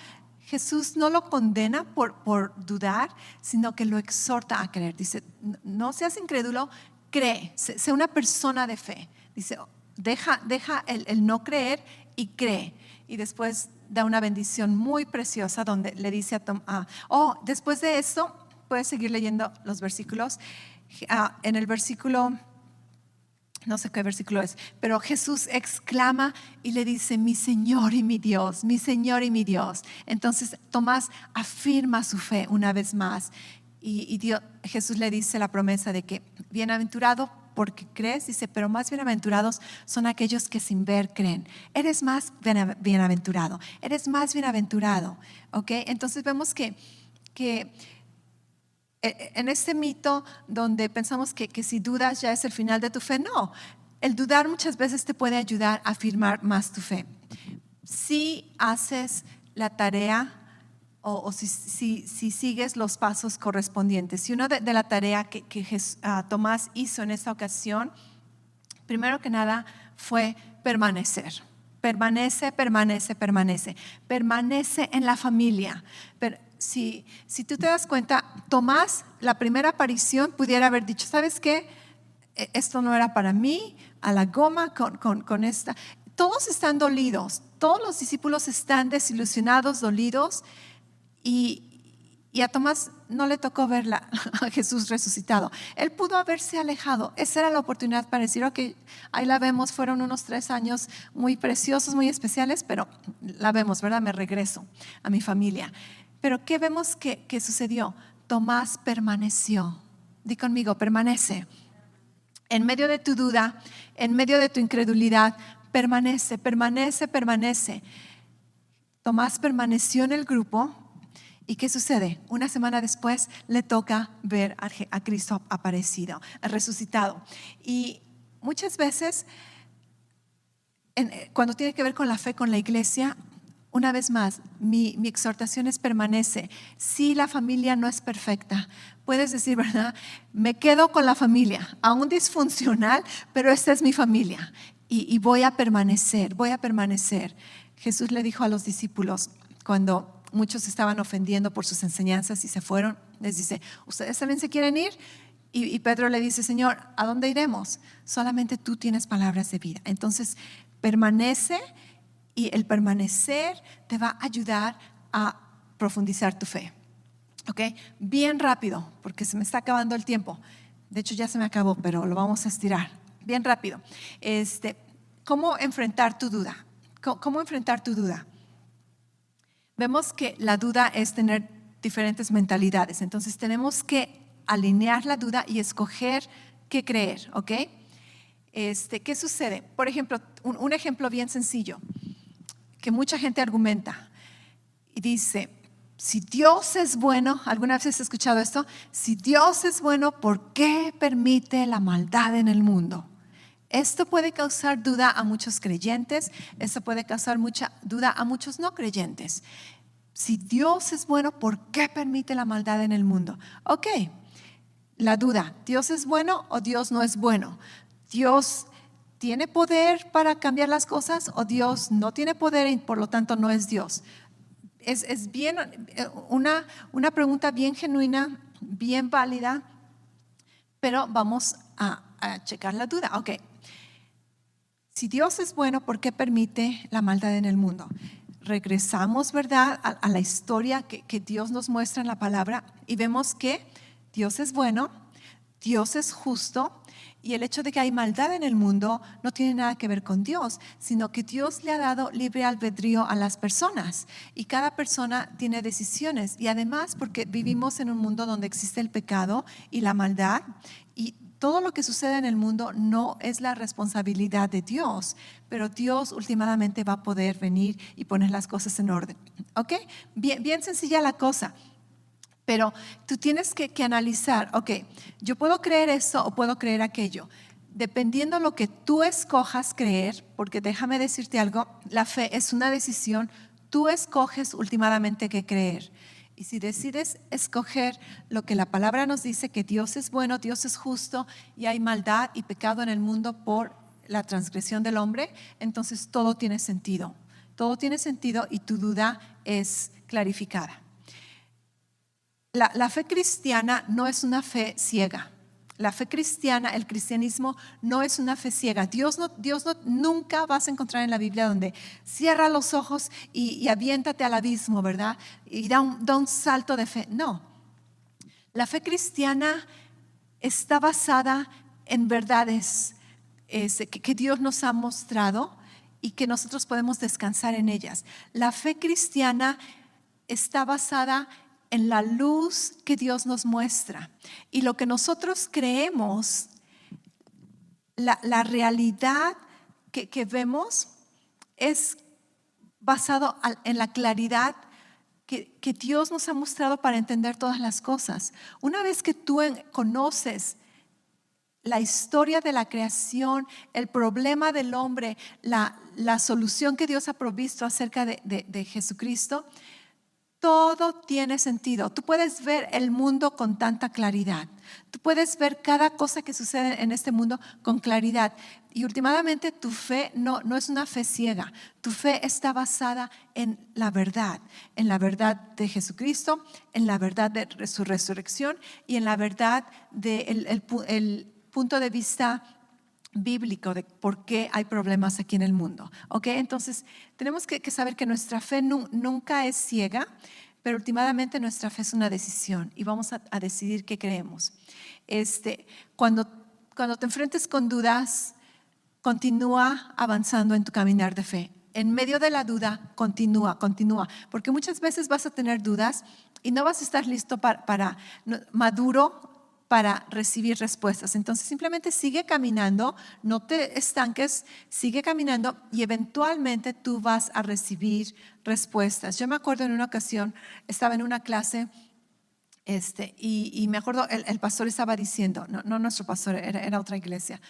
Jesús no lo condena por dudar, sino que lo exhorta a creer. Dice, no seas incrédulo, cree, sé una persona de fe. Dice, deja el no creer y cree. Y después da una bendición muy preciosa donde le dice a Tomás, después de eso, puedes seguir leyendo los versículos. En el versículo, no sé qué versículo es, pero Jesús exclama y le dice, mi Señor y mi Dios, mi Señor y mi Dios. Entonces Tomás afirma su fe una vez más y Jesús le dice la promesa de que bienaventurado porque crees, dice, pero más bienaventurados son aquellos que sin ver creen. Eres más bienaventurado, ¿ok? Entonces vemos que en este mito donde pensamos que si dudas ya es el final de tu fe, no. El dudar muchas veces te puede ayudar a afirmar más tu fe. Si haces la tarea o si sigues los pasos correspondientes. Si uno de la tarea que Tomás hizo en esta ocasión, primero que nada fue permanecer. Permanece en la familia. Si tú te das cuenta, Tomás, la primera aparición pudiera haber dicho, ¿sabes qué? Esto no era para mí, a la goma con esta. Todos están dolidos, todos los discípulos están desilusionados, dolidos, y a Tomás no le tocó ver a Jesús resucitado. Él pudo haberse alejado. Esa era la oportunidad para decir, ok, ahí la vemos, fueron unos 3 años muy preciosos, muy especiales, pero la vemos, ¿verdad? Me regreso a mi familia. Pero ¿qué vemos que sucedió? Tomás permaneció. Di conmigo, permanece. En medio de tu duda, en medio de tu incredulidad, permanece. Tomás permaneció en el grupo. ¿Y qué sucede? Una semana después le toca ver a Cristo aparecido, resucitado. Y muchas veces, cuando tiene que ver con la fe, con la iglesia, una vez más, mi exhortación es permanece. Si la familia no es perfecta, puedes decir, ¿verdad? Me quedo con la familia, aún disfuncional, pero esta es mi familia y voy a permanecer. Jesús le dijo a los discípulos cuando muchos estaban ofendiendo por sus enseñanzas y se fueron, les dice, ¿ustedes también se quieren ir? Y Pedro le dice, Señor, ¿a dónde iremos? Solamente tú tienes palabras de vida. Entonces, permanece, y el permanecer te va a ayudar a profundizar tu fe. ¿Ok? Bien rápido, porque se me está acabando el tiempo. De hecho, ya se me acabó, pero lo vamos a estirar. Bien rápido. ¿Cómo enfrentar tu duda? ¿Cómo enfrentar tu duda? Vemos que la duda es tener diferentes mentalidades. Entonces tenemos que alinear la duda y escoger qué creer, ¿ok? ¿Qué sucede? Por ejemplo, un ejemplo bien sencillo que mucha gente argumenta y dice, si Dios es bueno, ¿alguna vez has escuchado esto? Si Dios es bueno, ¿por qué permite la maldad en el mundo? Esto puede causar duda a muchos creyentes, esto puede causar mucha duda a muchos no creyentes. Si Dios es bueno, ¿por qué permite la maldad en el mundo? Ok, la duda, ¿Dios es bueno o Dios no es bueno? ¿Dios tiene poder para cambiar las cosas o Dios no tiene poder y por lo tanto no es Dios? Es bien una pregunta bien genuina, bien válida, pero vamos a checar la duda. Ok, si Dios es bueno, ¿por qué permite la maldad en el mundo? regresamos, ¿verdad?, a la historia que Dios nos muestra en la palabra y vemos que Dios es bueno, Dios es justo, y el hecho de que hay maldad en el mundo no tiene nada que ver con Dios, sino que Dios le ha dado libre albedrío a las personas y cada persona tiene decisiones. Y además porque vivimos en un mundo donde existe el pecado y la maldad, y todo lo que sucede en el mundo no es la responsabilidad de Dios, pero Dios últimamente va a poder venir y poner las cosas en orden. ¿Ok? Bien sencilla la cosa. Pero tú tienes que analizar, ok, yo puedo creer eso o puedo creer aquello. Dependiendo de lo que tú escojas creer, porque déjame decirte algo, la fe es una decisión, tú escoges últimamente qué creer. Y si decides escoger lo que la palabra nos dice, que Dios es bueno, Dios es justo y hay maldad y pecado en el mundo por la transgresión del hombre, entonces todo tiene sentido. Todo tiene sentido y tu duda es clarificada. La fe cristiana no es una fe ciega. La fe cristiana, el cristianismo no es una fe ciega. Nunca vas a encontrar en la Biblia donde cierra los ojos y aviéntate al abismo, ¿verdad? Y da un salto de fe. No. La fe cristiana está basada en verdades que Dios nos ha mostrado y que nosotros podemos descansar en ellas. La fe cristiana está basada en la luz que Dios nos muestra. Y lo que nosotros creemos, la realidad que vemos es basado en la claridad que Dios nos ha mostrado para entender todas las cosas. Una vez que tú conoces la historia de la creación, el problema del hombre, la solución que Dios ha provisto acerca de Jesucristo, todo tiene sentido. Tú puedes ver el mundo con tanta claridad. Tú puedes ver cada cosa que sucede en este mundo con claridad. Y últimamente tu fe no es una fe ciega. Tu fe está basada en la verdad de Jesucristo, en la verdad de su resurrección y en la verdad del punto de vista bíblico de por qué hay problemas aquí en el mundo. ¿Ok? Entonces tenemos que saber que nuestra fe nunca es ciega, pero últimamente nuestra fe es una decisión y vamos a decidir qué creemos. Cuando te enfrentes con dudas, continúa avanzando en tu caminar de fe. En medio de la duda, continúa, porque muchas veces vas a tener dudas y no vas a estar listo maduro para recibir respuestas. Entonces simplemente sigue caminando, no te estanques, sigue caminando y eventualmente tú vas a recibir respuestas. Yo me acuerdo en una ocasión, estaba en una clase y me acuerdo el pastor estaba diciendo, no nuestro pastor, era otra iglesia,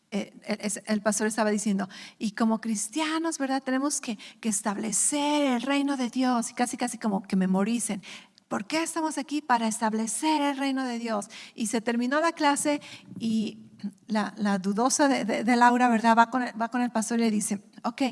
el pastor estaba diciendo, y como cristianos, ¿verdad? Tenemos que establecer el reino de Dios, y casi como que memoricen. ¿Por qué estamos aquí? Para establecer el reino de Dios. Y se terminó la clase y la dudosa de Laura, ¿verdad? Va con el pastor y le dice, ok,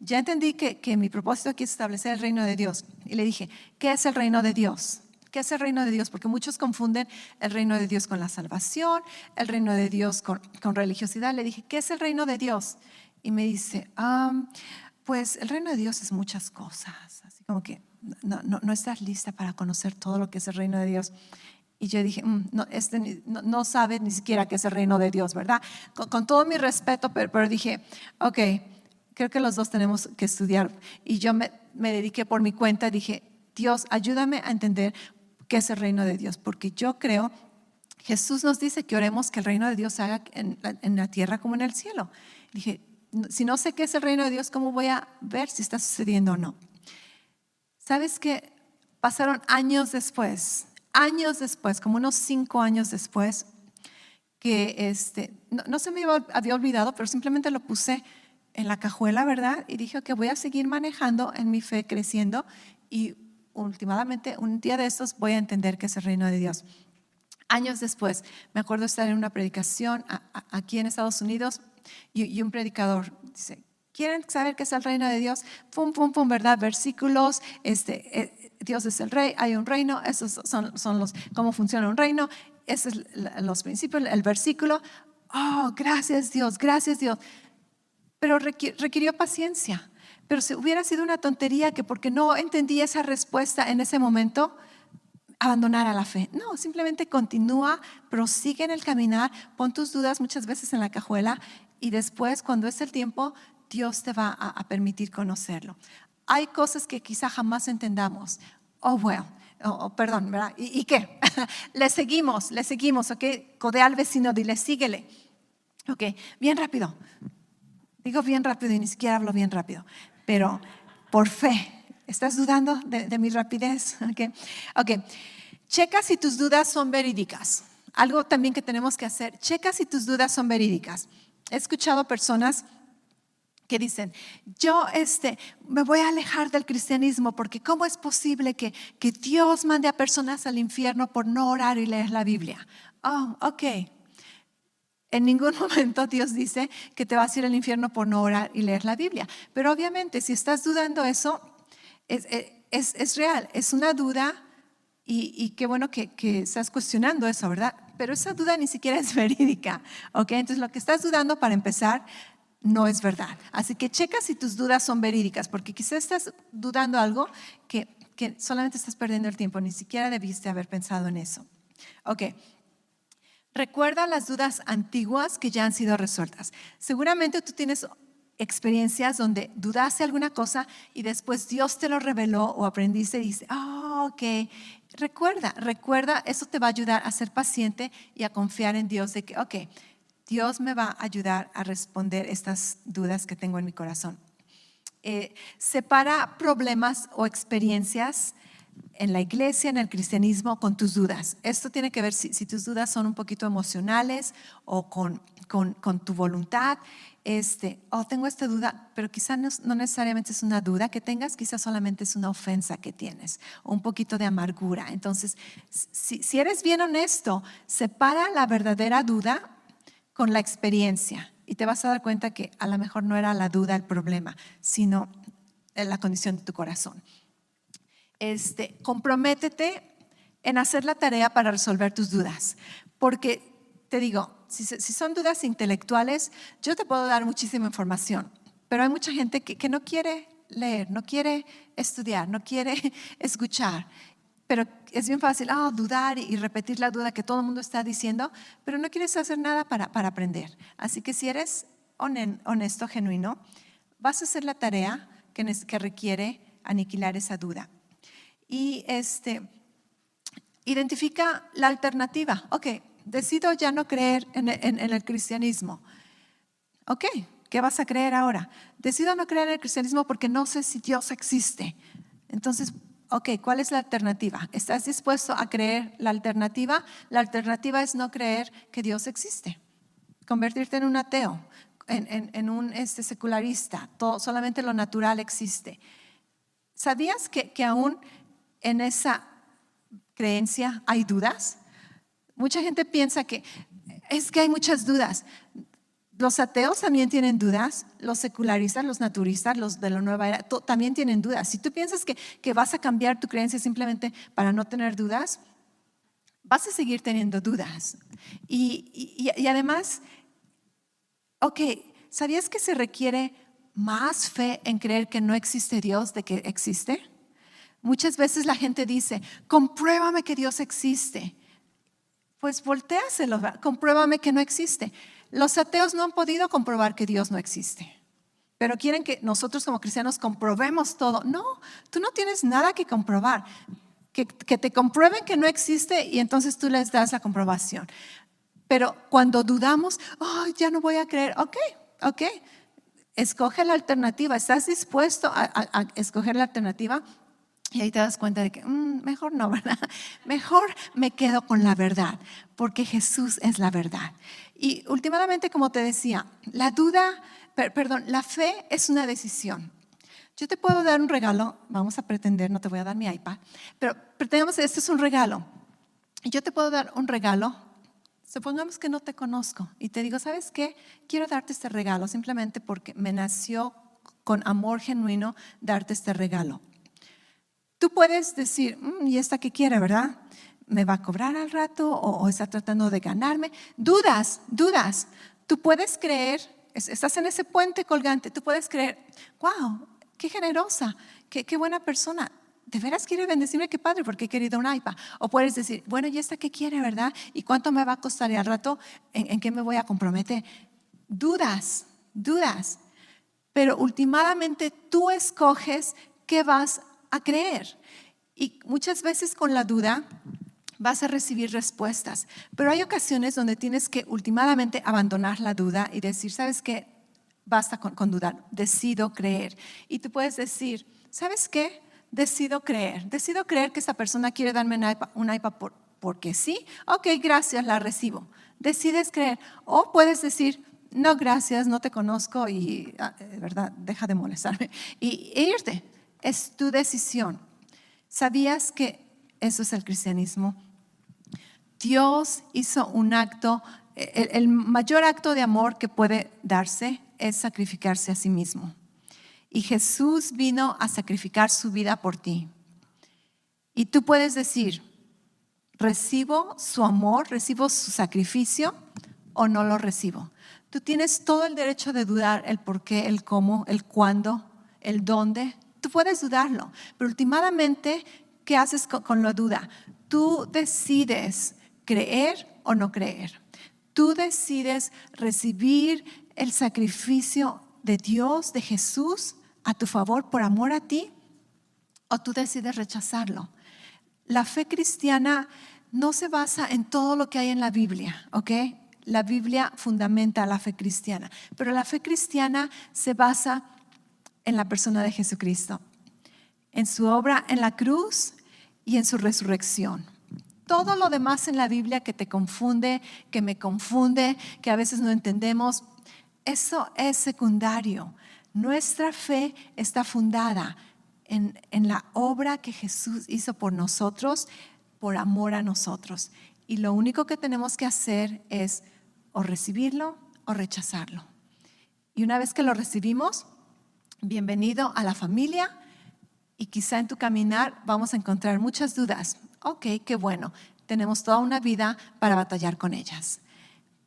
ya entendí que mi propósito aquí es establecer el reino de Dios. Y le dije, ¿qué es el reino de Dios? ¿Qué es el reino de Dios? Porque muchos confunden el reino de Dios con la salvación, el reino de Dios con religiosidad. Le dije, ¿qué es el reino de Dios? Y me dice, pues el reino de Dios es muchas cosas. Así como que no estás lista para conocer todo lo que es el reino de Dios. Y yo dije, no sabe ni siquiera qué es el reino de Dios, ¿verdad? Con todo mi respeto, pero dije, ok, creo que los dos tenemos que estudiar. Y yo me dediqué por mi cuenta, dije, Dios, ayúdame a entender qué es el reino de Dios, porque yo creo, Jesús nos dice que oremos que el reino de Dios se haga en la tierra como en el cielo. Dije, si no sé qué es el reino de Dios, ¿cómo voy a ver si está sucediendo o no? ¿Sabes qué? Pasaron años después, como unos 5 años después, que no se me había olvidado, pero simplemente lo puse en la cajuela, ¿verdad? Y dije que voy a seguir manejando en mi fe, creciendo, y últimamente un día de estos voy a entender qué es el reino de Dios. Años después, me acuerdo estar en una predicación aquí en Estados Unidos y un predicador dice, ¿quieren saber qué es el reino de Dios? Pum, ¿verdad? Versículos, Dios es el rey, hay un reino, esos son los, cómo funciona un reino, esos son los principios, el versículo. Oh, gracias Dios. Pero requirió paciencia. Pero si hubiera sido una tontería que porque no entendí esa respuesta en ese momento, abandonar a la fe. No, simplemente continúa, prosigue en el caminar, pon tus dudas muchas veces en la cajuela y después, cuando es el tiempo, Dios te va a permitir conocerlo. Hay cosas que quizá jamás entendamos. Oh, well. Perdón, ¿verdad? ¿Y qué? Le seguimos, ¿ok? Codea al vecino, dile, síguele. Ok, bien rápido. Digo bien rápido y ni siquiera hablo bien rápido, pero por fe. ¿Estás dudando de mi rapidez? Ok. Checa si tus dudas son verídicas. Algo también que tenemos que hacer, checa si tus dudas son verídicas. He escuchado personas que dicen, yo me voy a alejar del cristianismo porque ¿cómo es posible que Dios mande a personas al infierno por no orar y leer la Biblia? Oh, ok. En ningún momento Dios dice que te vas a ir al infierno por no orar y leer la Biblia. Pero obviamente si estás dudando eso, es real, es una duda y qué bueno que estás cuestionando eso, ¿verdad? Pero esa duda ni siquiera es verídica, ¿ok? Entonces lo que estás dudando para empezar no es verdad. Así que checa si tus dudas son verídicas, porque quizás estás dudando algo que solamente estás perdiendo el tiempo, ni siquiera debiste haber pensado en eso. Ok. Recuerda las dudas antiguas que ya han sido resueltas. Seguramente tú tienes experiencias donde dudaste alguna cosa y después Dios te lo reveló o aprendiste y dices, ok. Recuerda, eso te va a ayudar a ser paciente y a confiar en Dios de que, ok, Dios me va a ayudar a responder estas dudas que tengo en mi corazón. Separa problemas o experiencias en la iglesia, en el cristianismo, con tus dudas. Esto tiene que ver si tus dudas son un poquito emocionales o con tu voluntad. Tengo esta duda, pero quizás no necesariamente es una duda que tengas, quizás solamente es una ofensa que tienes o un poquito de amargura. Entonces, si eres bien honesto, separa la verdadera duda con la experiencia y te vas a dar cuenta que a lo mejor no era la duda el problema, sino la condición de tu corazón. Comprométete en hacer la tarea para resolver tus dudas, porque te digo, si son dudas intelectuales, yo te puedo dar muchísima información, pero hay mucha gente que no quiere leer, no quiere estudiar, no quiere escuchar. Pero es bien fácil dudar y repetir la duda que todo el mundo está diciendo, pero no quieres hacer nada para aprender. Así que si eres honesto, genuino, vas a hacer la tarea que requiere aniquilar esa duda. Y identifica la alternativa. Ok, decido ya no creer en el cristianismo. Ok, ¿qué vas a creer ahora? Decido no creer en el cristianismo porque no sé si Dios existe. Entonces, ok, ¿cuál es la alternativa? ¿Estás dispuesto a creer la alternativa? La alternativa es no creer que Dios existe. Convertirte en un ateo, en un secularista. Solamente lo natural existe. ¿Sabías que aún en esa creencia hay dudas? Mucha gente piensa que es que hay muchas dudas. Los ateos también tienen dudas, los secularistas, los naturistas, los de la nueva era, también tienen dudas. Si tú piensas que vas a cambiar tu creencia simplemente para no tener dudas, vas a seguir teniendo dudas. Y además, ok, ¿sabías que se requiere más fe en creer que no existe Dios de que existe? Muchas veces la gente dice, compruébame que Dios existe. Pues voltéaselo, compruébame que no existe. Los ateos no han podido comprobar que Dios no existe, pero quieren que nosotros como cristianos comprobemos todo. No, tú no tienes nada que comprobar. Que te comprueben que no existe y entonces tú les das la comprobación. Pero cuando dudamos, ya no voy a creer. Ok, escoge la alternativa. ¿Estás dispuesto a escoger la alternativa? Y ahí te das cuenta de que mejor no, ¿verdad? Mejor me quedo con la verdad, porque Jesús es la verdad. Y últimamente, como te decía, la fe es una decisión. Yo te puedo dar un regalo, vamos a pretender, no te voy a dar mi iPad, pero pretendemos, este es un regalo. Yo te puedo dar un regalo, supongamos que no te conozco y te digo, ¿sabes qué? Quiero darte este regalo simplemente porque me nació con amor genuino darte este regalo. Tú puedes decir, ¿y esta qué quiere, verdad? ¿Me va a cobrar al rato o está tratando de ganarme? Dudas. Tú puedes creer, estás en ese puente colgante, tú puedes creer, wow, qué generosa, qué buena persona. ¿De veras quiere bendecirme? Qué padre, porque he querido un iPad. O puedes decir, bueno, ¿y esta qué quiere, verdad? ¿Y cuánto me va a costar? Y al rato, ¿en qué me voy a comprometer? Dudas. Pero últimamente tú escoges qué vas a creer. Y muchas veces con la duda vas a recibir respuestas. Pero hay ocasiones donde tienes que últimamente abandonar la duda y decir, ¿sabes qué? Basta con dudar, decido creer. Y tú puedes decir, ¿sabes qué? Decido creer que esa persona quiere darme un iPad porque sí. Ok, gracias, la recibo. Decides creer. O puedes decir, no, gracias, no te conozco y, verdad, deja de molestarme. Y irte, es tu decisión. ¿Sabías que eso es el cristianismo? Dios hizo un acto, el mayor acto de amor que puede darse es sacrificarse a sí mismo. Y Jesús vino a sacrificar su vida por ti. Y tú puedes decir, ¿recibo su amor, recibo su sacrificio o no lo recibo? Tú tienes todo el derecho de dudar el por qué, el cómo, el cuándo, el dónde. Tú puedes dudarlo, pero últimamente, ¿qué haces con la duda? Tú decides creer o no creer. Tú decides recibir el sacrificio de Dios, de Jesús, a tu favor por amor a ti, o tú decides rechazarlo. La fe cristiana no se basa en todo lo que hay en la Biblia, ¿ok? La Biblia fundamenta la fe cristiana, pero la fe cristiana se basa en la persona de Jesucristo, en su obra en la cruz y en su resurrección. Todo lo demás en la Biblia que te confunde, que me confunde, que a veces no entendemos, eso es secundario. Nuestra fe está fundada en la obra que Jesús hizo por nosotros, por amor a nosotros. Y lo único que tenemos que hacer es o recibirlo o rechazarlo. Y una vez que lo recibimos, bienvenido a la familia. Y quizá en tu caminar vamos a encontrar muchas dudas. Ok, qué bueno, tenemos toda una vida para batallar con ellas.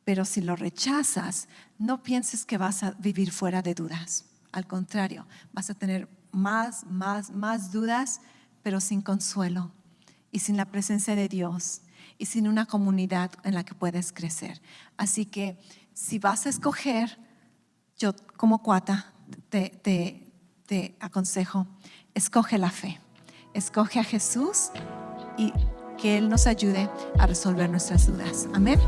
Pero si lo rechazas, no pienses que vas a vivir fuera de dudas. Al contrario, vas a tener más dudas, pero sin consuelo y sin la presencia de Dios y sin una comunidad en la que puedes crecer. Así que si vas a escoger, yo como cuata te aconsejo, escoge la fe, escoge a Jesús y que Él nos ayude a resolver nuestras dudas. Amén.